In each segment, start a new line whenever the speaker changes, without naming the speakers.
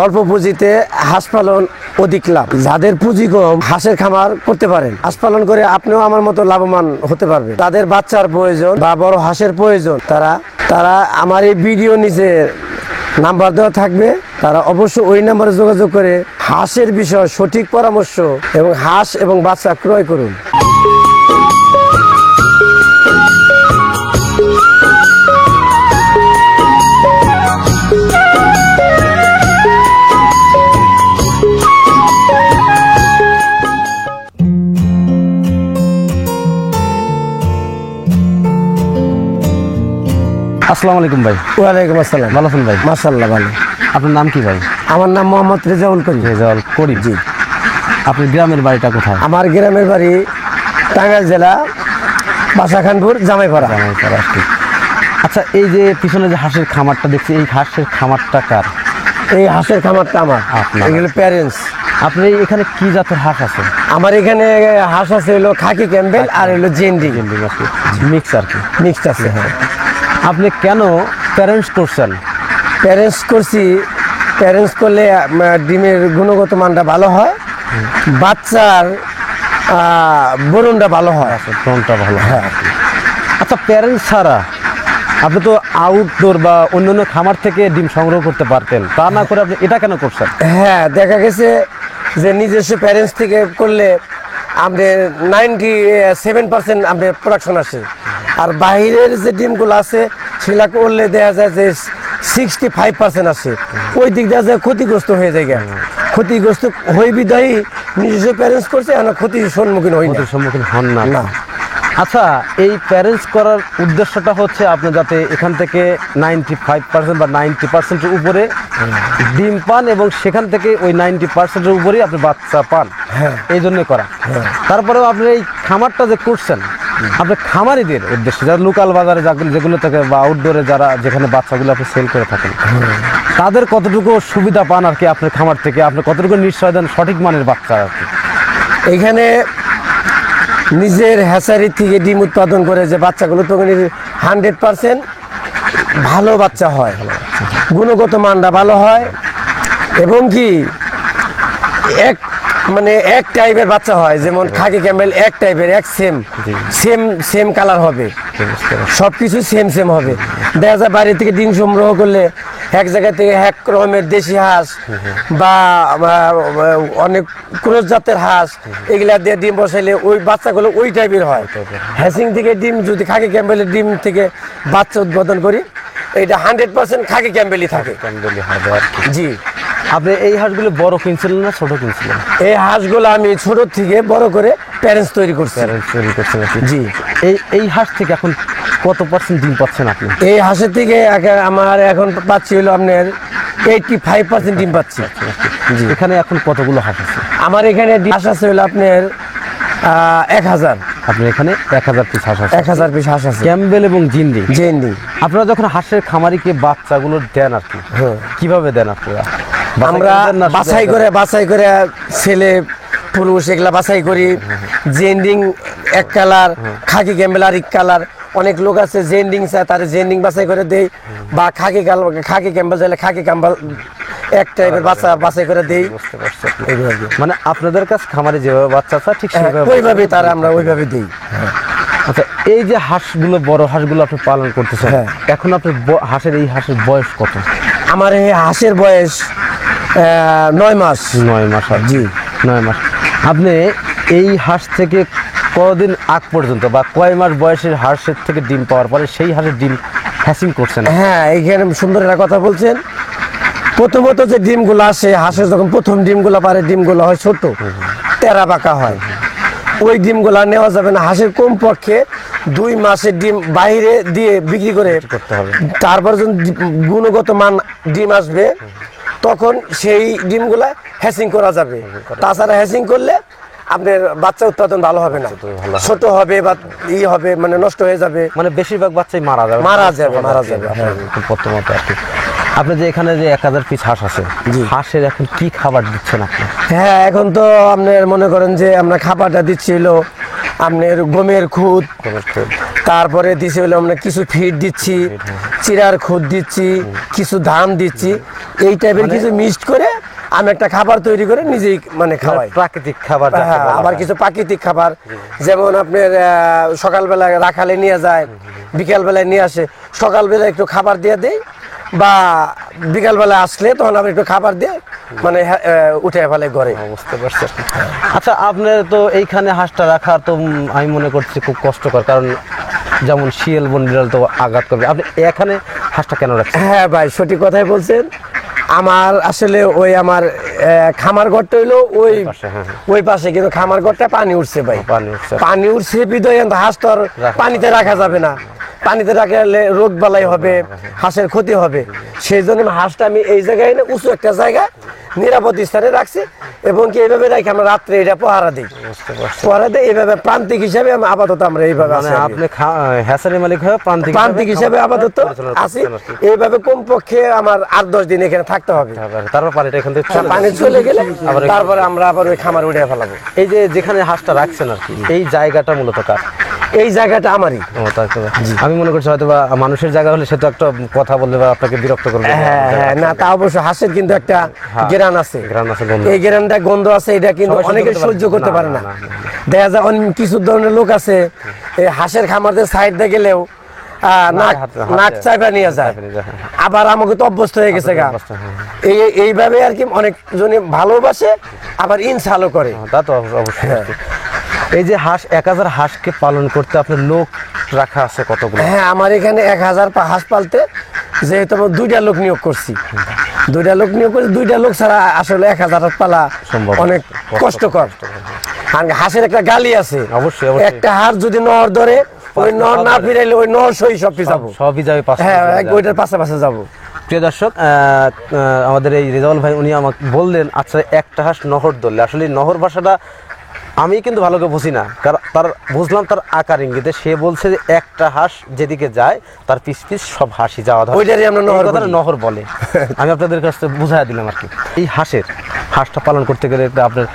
অল্প পুঁজিতে হাঁস পালন অধিক লাভ। যাদের পুঁজি কম হাঁসের খামার করতে পারেন। হাঁস পালন করে আপনিও আমার মতো লাভবান হতে পারবেন। তাদের বাচ্চার প্রয়োজন বা বড় হাঁসের প্রয়োজন, তারা আমার এই ভিডিও নিচে নাম্বার দেওয়া থাকবে, তারা অবশ্যই ওই নাম্বারে যোগাযোগ করে হাঁসের বিষয়ে সঠিক পরামর্শ এবং হাঁস এবং বাচ্চা ক্রয় করুন।
আসসালামু আলাইকুম ভাই।
ওয়ালাইকুম আসসালাম।
ভালো আছেন ভাই?
মাশাআল্লাহ ভালো।
আপনার নাম কি ভাই?
আমার নাম মোহাম্মদ রেজাউল করিম।
রেজাউল করিম।
জি।
আপনার গ্রামের বাড়িটা কোথায়?
আমার গ্রামের বাড়ি টাঙ্গাইল জেলা বাসাখানপুর জামাইপাড়া।
জামাইপাড়া। আচ্ছা, এই যে পিছনে যে হাঁসের খামারটা দেখছি, এই হাঁসের খামারটা কার?
এই হাঁসের খামারটা আমার।
আপনার?
এগুলো প্যারেন্টস।
আপনার এখানে কি জাতের হাঁস আছে?
আমার এখানে হাঁস আছে হলো খাকি ক্যাম্বেল আর হলো জেন্ডি
মিক্স আর কি।
মিক্সড আছে। হ্যাঁ।
আপনি কেন প্যারেন্টস করছেন?
প্যারেন্টস করছি, প্যারেন্টস করলে ডিমের গুণগত মানটা ভালো হয়, বাচ্চার বরণটা ভালো হয়,
ফ্রন্টটা ভালো।
হ্যাঁ।
আচ্ছা, প্যারেন্টস ছাড়া আপনি তো আউটডোর বা অন্যান্য খামার থেকে ডিম সংগ্রহ করতে পারতেন, তা না করে আপনি এটা কেন করছেন?
হ্যাঁ, দেখা গেছে যে নিজস্ব প্যারেন্টস থেকে করলে আমাদের 97% আমাদের প্রোডাকশন আসে, আর বাইরের যে ডিমগুলো আছে সেগুলা করলে দেখা যায় যে 65% আসে। ওই দিক দেখা যায় ক্ষতিগ্রস্ত হয়ে যায়। ক্ষতিগ্রস্ত হয়ে বিদায়ী নিজস্ব প্যারেন্টস করছে, আমরা ক্ষতির সম্মুখীন হই না।
সম্মুখীন হন না।
না।
আচ্ছা, এই প্যারেন্টস করার উদ্দেশ্যটা হচ্ছে আপনি যাতে এখান থেকে 95% বা 90%-এর উপরে ডিম পান এবং সেখান থেকে ওই 90%-এর উপরেই আপনি বাচ্চা পান।
হ্যাঁ।
এই জন্য করা।
হ্যাঁ।
তারপরেও আপনি এই খামারটা যে করছেন, আপনি খামারিদের উদ্দেশ্যে যারা লোকাল বাজারে যেগুলো থেকে বা আউটডোরে যারা যেখানে বাচ্চাগুলো আপনি সেল করে থাকেন, তাদের কতটুকু সুবিধা পান আর কি আপনার খামার থেকে? আপনি কতটুকু নিশ্চয় দেন সঠিক মানের বাচ্চা আর কি?
এখানে নিজের হ্যাচারি থেকে ডিম উৎপাদন করে যে বাচ্চাগুলো তখন 100% ভালো বাচ্চা হয়, গুণগত মানটা ভালো হয় এবং কি এক টাইপের বাচ্চা হয়। যেমন খাকি ক্যামেল এক টাইপের, এক সেম কালার হবে, সবকিছু সেম হবে। দেখা যায় বাইরে থেকে ডিম সংগ্রহ করলে এক জায়গা থেকে এক রকমের দেশি হাঁস বা অনেক ক্রস জাতের হাঁস এগুলা দিয়ে ডিম বসাইলে ওই বাচ্চাগুলো ওই টাইপের হয়। হ্যাসিং থেকে ডিম যদি খাকি ক্যাম্বেলের ডিম থেকে বাচ্চা উৎপাদন করি, এটা 100% খাকি ক্যাম্বেলই থাকে। জি।
আপনি এই হাঁসগুলো বড় কিনছিলেন না ছোট কিনছিলেন?
এই হাঁসগুলো আমি ছোট থেকে বড় করে প্যারেন্টস তৈরি করছি। জি।
এই হাঁস থেকে এখন কত % ডিম পাচ্ছেন আপনি?
এই হাঁসের থেকে আমার এখন পাচ্ছি হলো আপনার 85% ডিম পাচ্ছি।
জি। এখানে এখন কতগুলো হাঁস আছে?
আমার এখানে হাঁস আছে হলো আপনার 1000।
আপনার এখানে 1000 পিস হাঁস আছে?
1000 পিস হাঁস আছে,
ক্যাম্বেল এবং জিন্ডি।
আপনারা
যখন হাঁসের খামারিকে বাচ্চাগুলো দেন আর কি, কিভাবে দেন আপনারা?
আমরা বাছাই করে ছেলে পুরুষ এগুলা বাছাই করি। জেন্ডিং এক কালার, খাকি ক্যাম্বেল আর এক কালার। অনেক লোক আছে জেন্ডিং চায়, তার জেন্ডিং বাছাই করে দেই, বা খাকি ক্যাম্বেল চাইলে খাকি ক্যাম্বেল এক টাইপের বাচ্চা বাছাই করে দেই।
মানে আপনাদের কাছে খামারে যেভাবে বাচ্চা চায় ঠিক
ওইভাবে তারা আমরা ওইভাবে দিই।
আচ্ছা, এই যে হাঁসগুলো বড় হাঁসগুলো আপনি পালন করতেছেন, এখন আপনার এই হাঁসের বয়স কত?
আমার এই হাঁসের বয়স 9 মাস।
9 মাস?
জি,
9 মাস। আপনি এই হাঁস থেকে কতদিন আগ পর্যন্ত বা কয় মাস বয়সের হাঁসের থেকে ডিম পাওয়ার পরে সেই হাঁসের ডিম হ্যাচিং করছেন?
হ্যাঁ, এইখানে সুন্দর একটা কথা বলছেন। প্রথমত যে ডিমগুলো আসে হাঁসের, যখন প্রথম ডিমগুলো পারে, ডিমগুলো হয় ছোট, টেরা বাঁকা হয়। ওই ডিমগুলো নেওয়া যাবে না। হাঁসের কমপক্ষে 2 মাসের ডিম বাইরে দিয়ে বিক্রি করতে হবে। তারপর যখন গুণগত মান ডিম আসবে তখন সেই ডিমগুলা হ্যাচিং করা যাবে। তাছাড়া হ্যাচিং করলে আপনার বাচ্চা উৎপাদন ভালো হবে না, ছোট হবে বা হবে, মানে নষ্ট হয়ে যাবে।
মানে বেশিরভাগ বাচ্চাই মারা যাবে। প্রথমত আর কি আপনি যে এখানে যে 1000 পিস হাঁস আছে, হাঁসের এখন কি খাবার দিচ্ছেন আপনি?
হ্যাঁ, এখন তো আপনার মনে করেন যে আমরা খাবারটা দিচ্ছি হলো আপনার গমের খুদ, তারপরে দিছি হলো আমরা কিছু ফিড দিচ্ছি, চিরার খুদ দিচ্ছি, কিছু ধান দিচ্ছি, এই টাইপের কিছু মিক্সড করে আমি একটা খাবার তৈরি করে নিজেই মানে খাওয়াই।
প্রাকৃতিক খাবার যাকে
হ্যাঁ,
বলা
আবার
হয়।
কিছু প্রাকৃতিক খাবার, যেমন আপনার সকালবেলা রাখালে নিয়ে যায়, বিকালবেলায় নিয়ে আসে, সকালবেলা একটু খাবার দিয়ে দেই, বা বিকালবেলা আসলে তখন আবার একটু খাবার দিয়ে মানে উঠে ফেলে ঘরে।
বুঝতে পারছি। আচ্ছা, আপনার তো এইখানে হাঁসটা রাখা তো আমি মনে করছি খুব কষ্টকর, কারণ যেমন শিয়াল বন্ডিরাল তো আঘাত করবে, আপনি এখানে হাঁসটা কেন রাখছেন?
হ্যাঁ ভাই, সঠিক কথাই বলছেন। আমার আসলে ওই আমার খামার ঘরটা হইলো ওই
পাশে, হ্যাঁ, হ্যাঁ।
ওই পাশে, কিন্তু খামার ঘরটা পানি উঠছে ভাই,
পানি উঠছে।
পানি উঠছে বিদয় হাঁস তো আর পানিতে রাখা যাবে না, পানিতে রাখলে রোগ বালাই হবে, হাঁসের ক্ষতি হবে। সেই জন্য হাঁসটা আমি এই জায়গায় এনে উঁচু একটা জায়গা নিরাপদ স্থানে রাখছি, এবং কি এইভাবে রাখি আমরা রাত্রে এটা পহারা দিই, পহারা দিই এইভাবে প্রান্তিক হিসাবে আপাতত আমরা এইভাবে
মানে
আছি।
আপনি হ্যাচারি মালিক হয়ে
প্রান্তিক হিসাবে আপাতত আছি, এইভাবে কমপক্ষে আমার 8-10 দিন এখানে থাকতে হবে।
তারপর পানিটা এখান থেকে
পানি চলে গেলে তারপরে আমরা আবার ওই খামার উঠে ফেলাবো।
এই যে যেখানে হাঁসটা রাখছেন আর কি, এই জায়গাটা মূলত কার?
এই জায়গাটা আমারই।
আমি মনে করছি হয়তো বা মানুষের জায়গা হলে সে তো একটা কথা বলবে বা আপনাকে বিরক্ত করবে।
হ্যাঁ হ্যাঁ, না তা অবশ্য হাঁসের কিন্তু একটা গ্রান আছে,
গ্রান আছে, গন্ধ।
এই গ্রানটা গন্ধ আছে, এটা কিন্তু
সবাই
অনেকে সহ্য করতে পারে না। দেখা যায় কিছু ধরনের লোক আছে এই হাঁসের খামারদের সাইড দিয়ে গেলেও নাক চাপা নিয়ে যায়, আবার আমাকে তো অভ্যস্ত হয়ে গেছে গা। এইভাবে আর কি অনেক জনে ভালোবাসে, আবার ইনসালও করে।
তা তো অবশ্যই। এই যে হাঁস 1000 হাঁসকে পালন করতে আপনার লোক রাখা আছে কতগুলো?
হ্যাঁ, আমার এখানে 1000 হাঁস পালতে যেহেতু আমি 2টা লোক নিয়োগ করছি, 2টা লোক নিয়োগ করে 2টা লোক ছাড়া আসলে 1000 হাঁস পালা
সম্ভব
অনেক কষ্টকর। আর হাঁসের একটা গালি আছে,
অবশ্যই, অবশ্যই।
একটা হাঁস যদি নহর ধরে, ওই নহর না ফিরাইলে ওই নহর সই সব যাবো,
সবই যাবে পাশে।
হ্যাঁ, ওইটার পাশে পাশে যাবো।
প্রিয় দর্শক, আমাদের এই রেজাউল ভাই উনি আমাকে বললেন, আচ্ছা একটা হাঁস নহর ধরলে, আসলে নহর ভাষাটা আমি কিন্তু ভালো করে বুঝি না, কারণ তার বুঝলাম তার আকার ইঙ্গিতে সে বলছে যে একটা হাঁস যেদিকে যায় তার পিস পিস সব হাসি যাওয়া ধরে,
ওইটারই আমরা নহর বলি।
নহর বলে। আমি আপনাদের কাছে বুঝাই দিলাম আর কি। এই হাঁসটা পালন করতে গেলে আপনার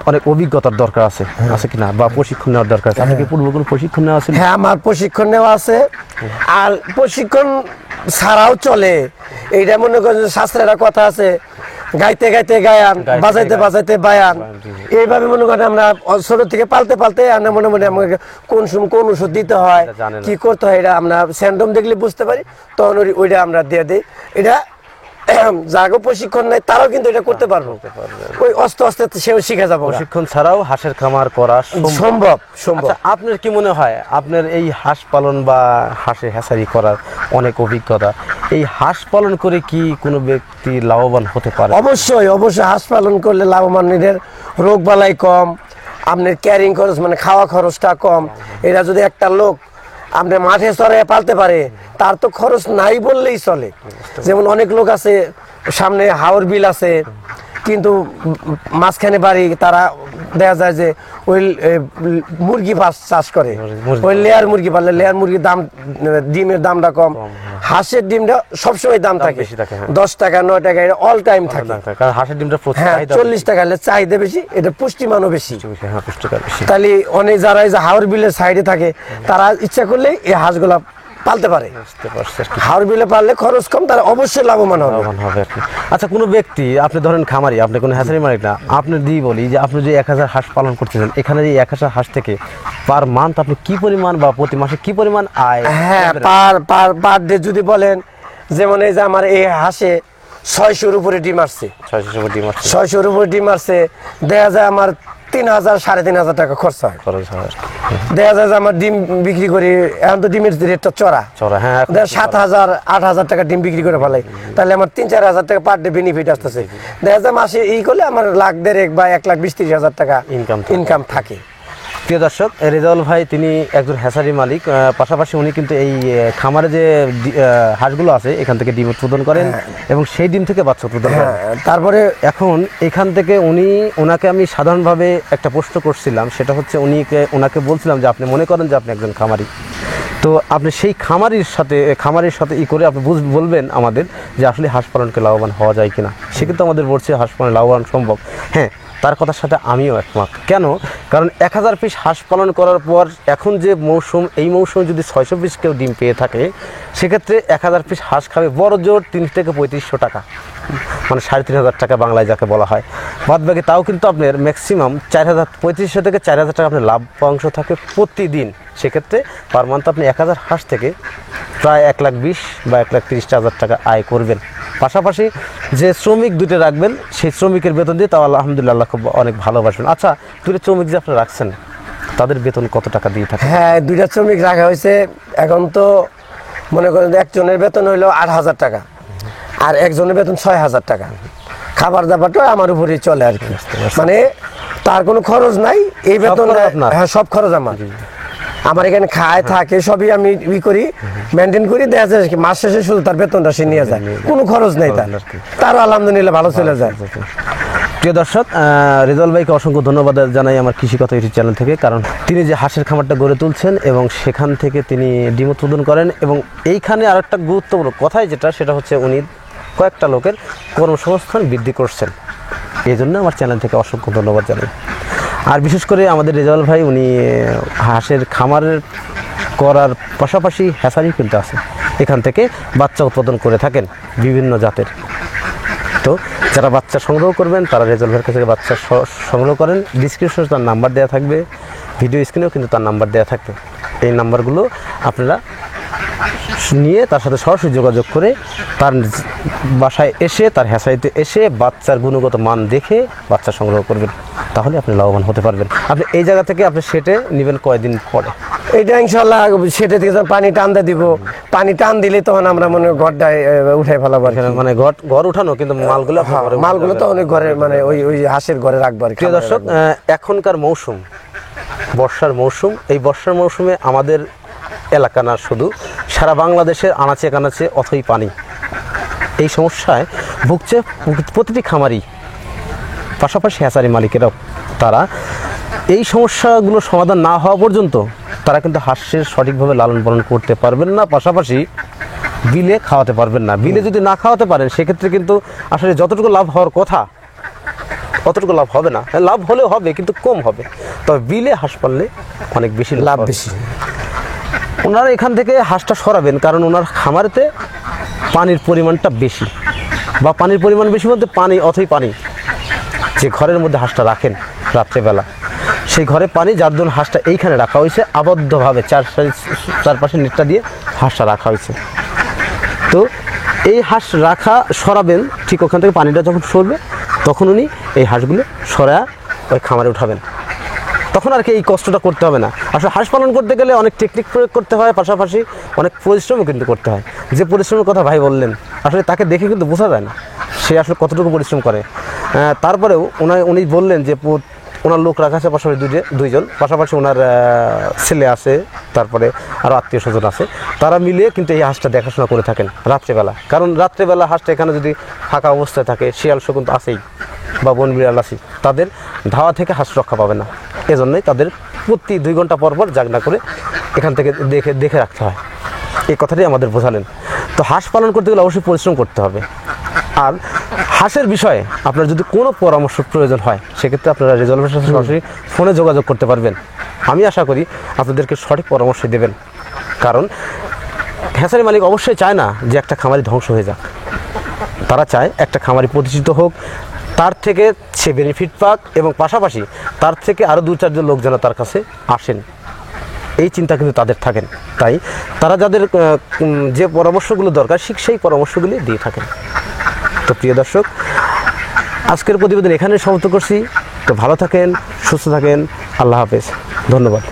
অনেক অভিজ্ঞতার দরকার আছে, আছে কিনা, বা প্রশিক্ষণ নেওয়ার দরকার আছে। আপনাকে পূর্ব কোনো প্রশিক্ষণ নেওয়া আছে?
হ্যাঁ, আমার প্রশিক্ষণ নেওয়া আছে, আর প্রশিক্ষণ ছাড়াও চলে। এইটা মনে করেন শাস্ত্রের একটা কথা আছে, গাইতে গাইতে গায়ান, বাজাইতে বাজাইতে বায়ান। এইভাবে মনে করেন আমরা ছোট থেকে পালতে পালতে আমরা মনে মনে আমাকে কোন সময় কোন ওষুধ দিতে হয়, কি করতে হয়, এটা আমরা স্যান্ডম দেখলে বুঝতে পারি, তখন ওইটা আমরা দিয়ে দিই। এটা যাগো প্রশিক্ষণ নাই তারাও কিন্তু এটা করতে পারবো, ওই আস্তে আস্তে সেও শিখে যাবো।
প্রশিক্ষণ ছাড়াও হাঁসের খামার করা
সম্ভব সম্ভব।
আচ্ছা, আপনার কি মনে হয় আপনার এই হাঁস পালন বা হাঁসের হ্যাচারি করার অনেক অভিজ্ঞতা, এই হাঁস পালন করে কি কোনো ব্যক্তি লাভবান হতে পারে?
অবশ্যই অবশ্যই, হাঁস পালন করলে লাভবান, এদের রোগ বালাই কম, আপনার ক্যারিং খরচ মানে খাওয়া খরচটা কম। এরা যদি একটা লোক আপনার মাঠে চড়ে পালতে পারে, তার তো খরচ নাই বললেই চলে। যেমন অনেক লোক আছে সামনে হাওর বিল আছে, কিন্তু মাঝখানে বাড়ি, তারা দেখা যায় যে ওই মুরগি চাষ করে, ওই লেয়ার মুরগি পাললে লেয়ার মুরগির দাম, ডিমের দামটা কম, হাঁসের ডিমটা সবসময় দাম থাকে 10 টাকা 9 টাকা, এটা অল টাইম থাকে।
হাঁসের ডিমটা
হ্যাঁ, 40 টাকা হলে চাহিদা বেশি, এটা পুষ্টিমানও বেশি। তাহলে অনেক যারা এই যে হাওর বিলের সাইডে থাকে, তারা ইচ্ছা করলে এই হাঁসগুলা পালতে পারে। হাওর বিলে পারলে খরচ কম, তারা অবশ্যই লাভবান হবে।
আচ্ছা, কোনো ব্যক্তি, আপনি ধরেন খামারি, আপনি কোনো হ্যাচারি মালিক না, আপনি দিয়ে বলি যে আপনি যে 1000 হাঁস পালন করতেছেন, এখানে যে 1000 হাঁস থেকে পার মান্থ আপনি কি পরিমাণ বা প্রতি মাসে কি পরিমাণ আয়?
হ্যাঁ, পার ডে যদি বলেন, যেমন এই যে আমার এই হাঁসে 600-র উপরে ডিম আসছে, 600-র উপরে ডিম আসছে, দেখা যায় আমার 3000-3500 টাকা খরচ হয়। দেখা যায় যে আমার ডিম বিক্রি করি, এখন তো ডিমের রেটটা চড়া,
হ্যাঁ,
7000-8000 টাকা ডিম বিক্রি করে ফেলাই, তাহলে আমার 3-4 হাজার টাকা পার ডে বেনিফিট আসতেছে। দেখা যায় মাসে করলে আমার 1,50,000 বা 1,20,000-30,000 টাকা ইনকাম থাকে।
প্রিয় দর্শক, রেজাউল ভাই তিনি একজন হ্যাচারি মালিক, পাশাপাশি উনি কিন্তু এই খামারে যে হাঁসগুলো আছে এখান থেকে ডিম উৎপাদন করেন এবং সেই ডিম থেকে বাচ্চা উৎপাদন করেন।
তারপরে
এখন এখান থেকে ওনাকে আমি সাধারণভাবে একটা প্রশ্ন করছিলাম, সেটা হচ্ছে ওনাকে বলছিলাম যে আপনি মনে করেন যে আপনি একজন খামারি, তো আপনি সেই খামারির সাথে করে আপনি বলবেন আমাদের যে আসলে হাঁস পালনকে লাভবান হওয়া যায় কিনা। সে কিন্তু আমাদের বলছে হাঁস পালন লাভবান সম্ভব। হ্যাঁ, তার কথার সাথে আমিও একমত। কেন? কারণ 1000 পিস হাঁস পালন করার পর এখন যে মৌসুম, এই মৌসুমে যদি 600 পিস কেউ ডিম পেয়ে থাকে, সেক্ষেত্রে 1000 পিস হাঁস খাবে বড় জোর 30 থেকে 3500 টাকা, মানে 3500 টাকা বাংলায় যাকে বলা হয়। বাদ বাকি তাও কিন্তু আপনার ম্যাক্সিমাম 3500 থেকে 4000 টাকা আপনার লাভ অংশ থাকে প্রতিদিন। সেক্ষেত্রে পার মান্থ আপনি 1000 হাঁস থেকে প্রায় 1,20,000 বা 1,30,000 টাকা আয় করবেন। পাশাপাশি যে শ্রমিক দুটো রাখবেন, সেই শ্রমিকের বেতন দিয়ে তাও আলহামদুলিল্লাহ খুব অনেক ভালোবাসবেন। আচ্ছা, দুটো শ্রমিক যে আপনারা রাখছেন, তাদের বেতন কত টাকা দিয়ে থাকে?
হ্যাঁ, 2টা শ্রমিক রাখা হয়েছে। এখন তো মনে করেন একজনের বেতন হইলো 8,000 টাকা, আর একজনের বেতন 6,000 টাকা। খাবার দাবারটা আমার উপরেই চলে আর কি, মানে তার কোনো খরচ নাই। এই বেতন
আপনার?
হ্যাঁ, সব খরচ আমার। আমার এখানে খায় থাকে সবই আমি করি, মেনটেন করি। দেখা যায় কি মাস শেষে শুধু তার বেতনটা সে নিয়ে যায়, কোনো খরচ নেই তারও আলহামদুলিল্লাহ ভালো চলে যায়।
প্রিয় দর্শক, রেজাউল ভাইকে অসংখ্য ধন্যবাদ জানাই আমার কৃষি কথা ইউটিউব চ্যানেল থেকে, কারণ তিনি যে হাঁসের খামারটা গড়ে তুলছেন এবং সেখান থেকে তিনি ডিম উৎপাদন করেন, এবং এইখানে আরেকটা গুরুত্বপূর্ণ কথাই যেটা, সেটা হচ্ছে উনি কয়েকটা লোকের কর্মসংস্থান বৃদ্ধি করছেন। এই জন্য আমার চ্যানেল থেকে অসংখ্য ধন্যবাদ জানাই। আর বিশেষ করে আমাদের রেজাউল ভাই, উনি হাঁসের খামারের করার পাশাপাশি হ্যাচারি কিন্তু আছে, এখান থেকে বাচ্চা উৎপাদন করে থাকেন বিভিন্ন জাতের। তো যারা বাচ্চা সংগ্রহ করবেন তারা রেজাউল ভাইয়ের কাছ থেকে বাচ্চা সংগ্রহ করেন। ডিসক্রিপশনে তার নাম্বার দেওয়া থাকবে, ভিডিও স্ক্রিনেও কিন্তু তার নাম্বার দেওয়া থাকবে। এই নাম্বারগুলো আপনারা নিয়ে তার সাথে সরাসরি যোগাযোগ করে তার বাসায় এসে, তার হ্যাচারিতে এসে বাচ্চার গুণগত মান দেখে বাচ্চা সংগ্রহ করবেন, তাহলে আপনি লাভবান হতে পারবেন। আপনি এই জায়গা থেকে আপনি সেটে নেবেন কয়দিন পরে?
এটা ইনশাল্লাহ সেটা থেকে যখন পানি টান দিব, পানি টান দিলে তখন আমরা মনে ঘরটা উঠাই ফেলাবো আর কি।
মানে ঘর উঠানো, কিন্তু মালগুলো
মালগুলো তো অনেক ঘরে, মানে ওই হাঁসের ঘরে রাখবো আর কি।
প্রিয় দর্শক, এখনকার মৌসুম বর্ষার মৌসুম। এই বর্ষার মৌসুমে আমাদের এলাকা না, শুধু সারা বাংলাদেশের আনাচে কানাচে অথই পানি। এই সমস্যায় ভুগছে প্রতিটি খামারি, পাশাপাশি হ্যাচারি মালিকেরাও। তারা এই সমস্যাগুলো সমাধান না হওয়া পর্যন্ত তারা কিন্তু হাঁসের সঠিকভাবে লালন পালন করতে পারবেন না, পাশাপাশি বিলে খাওয়াতে পারবেন না। বিলে যদি না খাওয়াতে পারেন, সেক্ষেত্রে কিন্তু আসলে যতটুকু লাভ হওয়ার কথা অতটুকু লাভ হবে না। লাভ হলেও হবে, কিন্তু কম হবে। তবে বিলে হাঁস পাললে অনেক বেশি লাভ
বেশি।
ওনারা এখান থেকে হাঁসটা সরাবেন, কারণ ওনার খামারেতে পানির পরিমাণটা বেশি, বা পানির পরিমাণ বেশি বলতে পানি অথই পানি। যে ঘরের মধ্যে হাঁসটা রাখেন রাত্রেবেলা, সেই ঘরে পানি, যার জন্য হাঁসটা এইখানে রাখা হয়েছে আবদ্ধভাবে, চারপাশে নেটটা দিয়ে হাঁসটা রাখা হয়েছে। তো এই হাঁস রাখা সরাবেন, ঠিক ওখান থেকে পানিটা যখন সরবে, তখন উনি এই হাঁসগুলো সরা ওই খামারে উঠাবেন। তখন আর কি এই কষ্টটা করতে হবে না। আসলে হাঁস পালন করতে গেলে অনেক টেকনিক প্রয়োগ করতে হয়, পাশাপাশি অনেক পরিশ্রমও কিন্তু করতে হয়। যে পরিশ্রমের কথা ভাই বললেন, আসলে তাকে দেখে কিন্তু বোঝা যায় না সে আসলে কতটুকু পরিশ্রম করে। তারপরেও উনি বললেন যে ওনার লোক রাখা আছে পাশাপাশি দুইজন, পাশাপাশি ওনার ছেলে আছে, তারপরে আরও আত্মীয় স্বজন আছে, তারা মিলিয়ে কিন্তু এই হাঁসটা দেখাশোনা করে থাকেন রাত্রেবেলা। কারণ রাত্রেবেলা হাঁসটা এখানে যদি ফাঁকা অবস্থায় থাকে, শিয়াল শকুন তো আছেই, বা বন বিড়াল আছে, তাদের ধাওয়া থেকে হাঁস রক্ষা পাবে না। এজন্যই তাদের প্রতি 2 ঘন্টা পর পর জাগনা করে এখান থেকে দেখে রাখতে হয়। এই কথাটাই আমাদের বোঝালেন। তো হাঁস পালন করতে গেলে অবশ্যই পরিশ্রম করতে হবে। আর হাঁসের বিষয়ে আপনার যদি কোনো পরামর্শ প্রয়োজন হয়, সেক্ষেত্রে আপনারা রেজাউল ভাইয়ের সাথে সরাসরি ফোনে যোগাযোগ করতে পারবেন। আমি আশা করি আপনাদেরকে সঠিক পরামর্শ দেবেন, কারণ হ্যাচারি মালিক অবশ্যই চায় না যে একটা খামারি ধ্বংস হয়ে যাক। তারা চায় একটা খামারি প্রতিষ্ঠিত হোক, তার থেকে সে বেনিফিট পাক, এবং পাশাপাশি তার থেকে আরও 2-4 জন লোক যেন তার কাছে আসেন, এই চিন্তা কিন্তু তাদের থাকেন। তাই তারা যাদের যে পরামর্শগুলো দরকার, সেই পরামর্শগুলি দিয়ে থাকেন। তো প্রিয় দর্শক, আজকের প্রতিবেদন এখানে সমাপ্ত করছি। তো ভালো থাকেন, সুস্থ থাকেন, আল্লাহ হাফেজ, ধন্যবাদ।